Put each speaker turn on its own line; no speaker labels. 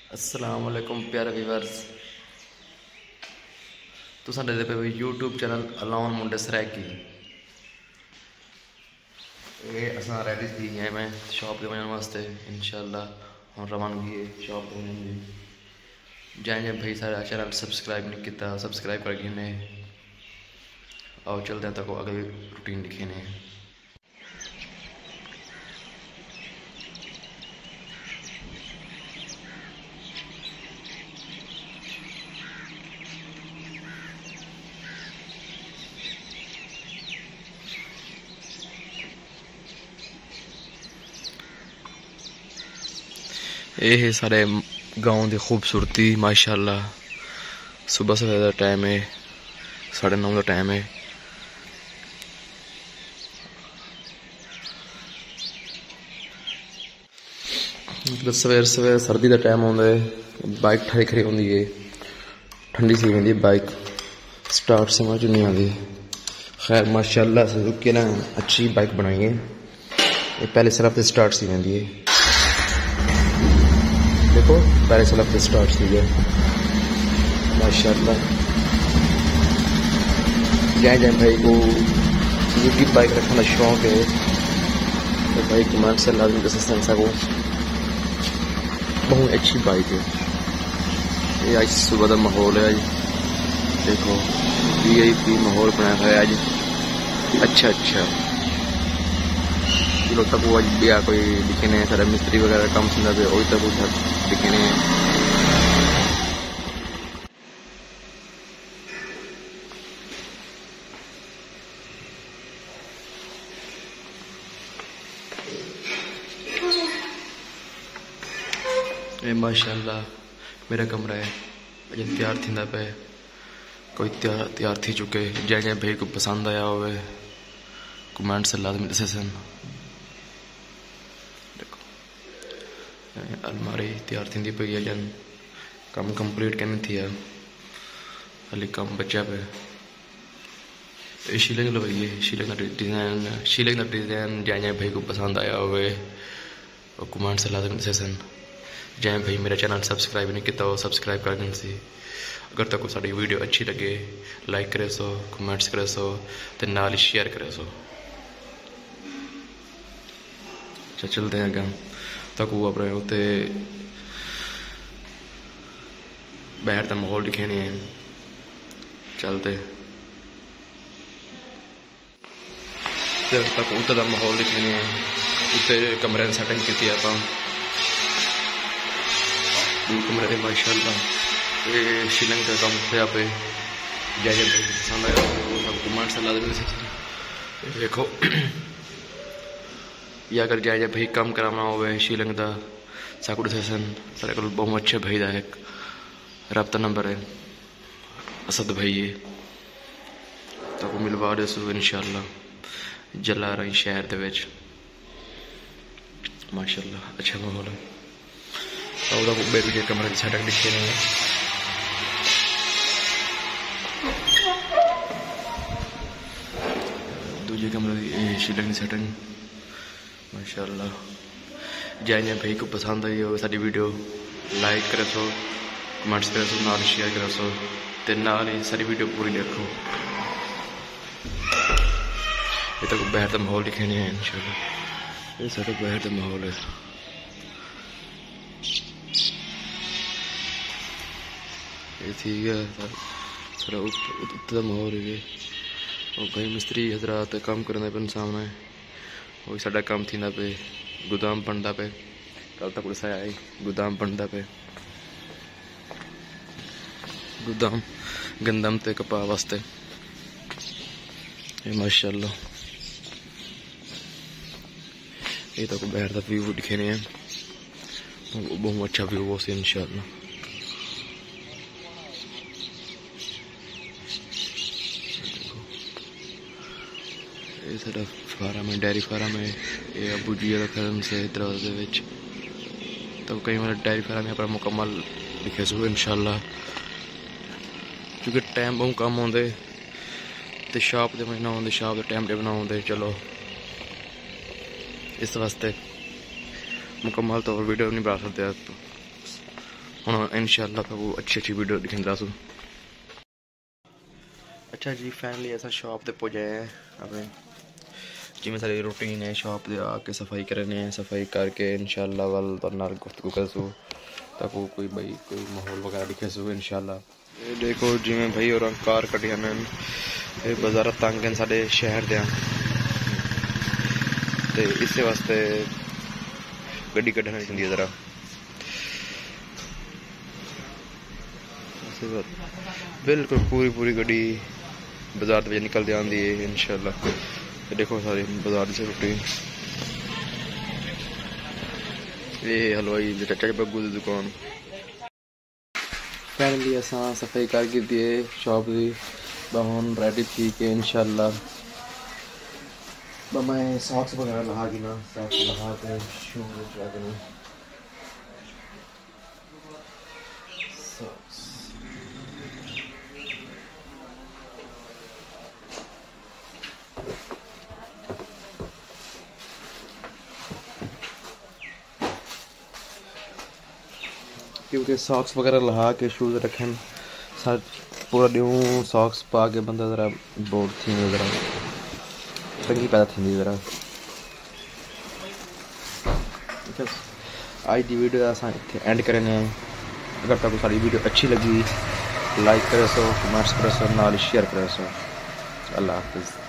अस्सलाम वालेकुम प्यारे व्यूअर्स। तुसां दे पे यूट्यूब चैनल अलाउन मुंडे सरैकी ये असां रेडी थी गए मैं शॉप ते वञण वास्ते इंशाल्लाह हम रवानगी है शॉप ते वञण जी। जैसे भाई सारा चैनल सब्सक्राइब नहीं किया सब्सक्राइब कर गिने और चलते हैं तक अगली रूटीन दिखेने। ये है सारे गाँव की खूबसूरती माशाल्लाह। सुबह सवेरे का टाइम है 9:30 का टाइम है। मतलब सवेरे सवेरे सर्दी का टाइम आता है बाइक खड़ी खड़ी होती है ठंडी सी होती है बाइक स्टार्ट समझ नहीं आती। खैर माशाल्लाह सुजुकी ने अच्छी बाइक बनाई है। ये पहले सिर्फ से स्टार्ट सी होती है देखो पहले सिर्फ से स्टार्ट सी है माशाल्लाह। जय जय भाई को सुजुकी बाइक रखने का शौक है तो भाई कमांड से लाजमी दस संसा को बहुत अच्छी बाइक है। ये आज सुबह का माहौल है आज देखो VIP माहौल बनाया है आज अच्छा। चलो तक वो आज भी कोई दिखे सारा मिस्त्री वगैरह काम सुना पे वही तक दिखे माशाल्लाह। मेरा कमरा है अजय तैयार थी पे कोई तैयार थी चुके। जै जै भाई को पसंद आया हो कमेंट से लाजमी दसन। देखो अलमारी तैयार थी पई है जन कम कंप्लीट करनी थी हाली कम बचा पे। शीलिंग लवाई है शीलिंग का डिज़ाइन जै जै भाई को पसंद आया हो कमेंट से लाजमी दसन। जै भाई मेरा चैनल सब्सक्राइब नहीं किया वो सब्सक्राइब कर दें सी। अगर तक साड़ी वीडियो अच्छी लगे लाइक करे सो कमेंट्स करे सो तो नाल शेयर करे सो। अच्छा चलते हैं अगर तक वो अपने उत्ते बाहर का माहौल दिखे नहीं है चलते तक उत्ते का माहौल दिखे नहीं है। उत्ते कमरे सैटिंग की आप कमरे में माशाल्लाह। ये शीलिंग का काम पे आप जय जय भाई पसंद आया सब कमेंट से लाजमी से देखो। या अगर जय जय भाई काम कराना हो शीलिंग का साकुड़ सेशन सारे को बहुत अच्छे भाई का एक रब्ता नंबर है असद भाई है तो मिलवा दे सो इंशाल्लाह। जला रही शहर के माशाल्लाह अच्छा माहौल है। और बेबी के कमरे की सेटिंग दिखे नहीं है। दूसरे कमरे की शीलिंग की सेटिंग माशाल्लाह। जै जै भाई को पसंद आई हो साडी वीडियो लाइक करे सो कमेंट्स करे सो नाल शेयर करे सो ते नाल ही सारी वीडियो पूरी देखो। ये तक बाहर का माहौल दिखे नहीं है इंशाल्लाह। ये सारा बाहर का माहौल है। ये ठीक है सारा उत्तर माहौल है। और भाई मिस्त्री हजरात काम करने पे सामने वही साडा काम थी पे गोदाम बनता पे कल तक दसाया है गोदाम बनता पे गोदाम गंदम ते कपा वास्ते ये माशाल्लाह। ये तक बाहर का व्यू दिखे नहीं है बहुत अच्छा व्यू हो इंशाल्लाह। ये सारा फार्म है डेयरी फार्म है ये अबू जी का फार्म से दरवाजे तो कई बार डेयरी फार्म यहाँ पर मुकम्मल लिखे सो इंशाल्लाह। क्योंकि टाइम बहुत कम आते तो शॉप के महीना आते शॉप के टाइम टेबल आते चलो इस वास्ते मुकम्मल तौर वीडियो नहीं बना सकते हुण इंशाअल्लाह तो अच्छी वीडियो दिखांदा सू। अच्छा जी फाइनली असां शॉप ते पहुंचे हैं अपने जिमें सारी रूटीन है शॉप पे आके सफाई करने सफाई करके इंशाल्लाह वल तो नाल गुफ्तगू करसू ताकि कोई भाई कोई माहौल वगैरह दिखे सू इंशाल्लाह। ये देखो जिमें भाई और कार कटी हैं ये बाजार तंग हैं साडे शहर दे ते इस वास्ते गड्डी कढ़नी चाहिए जरा बिल्कुल पूरी गड्डी बाजार के निकलती आती है इंशाल्लाह। देखो सारी बाजार से रूटीन ये हलवाई चाचा बग्गू की दुकान। फाइनली असा सफाई कर दी है शॉप की हुन रेडी थी कि इंशाल्लाह मैं सॉक्स वगैरह लहा की ना सॉक्स लहा के शूज लगा के सॉक्स क्योंकि सॉक्स वगैरह लहा के शूज रखें सर पूरा ड्यूं सॉक्स पा के बंदा ज़रा बोर थी ज़रा तंगी पैदा थी ज़रा। आज की वीडियो असां इत्थे एंड करने अगर तक सारी वीडियो अच्छी लगी लाइक करो सो कमेंट्स करो सो नाल शेयर करो सो। अल्लाह हाफिज़।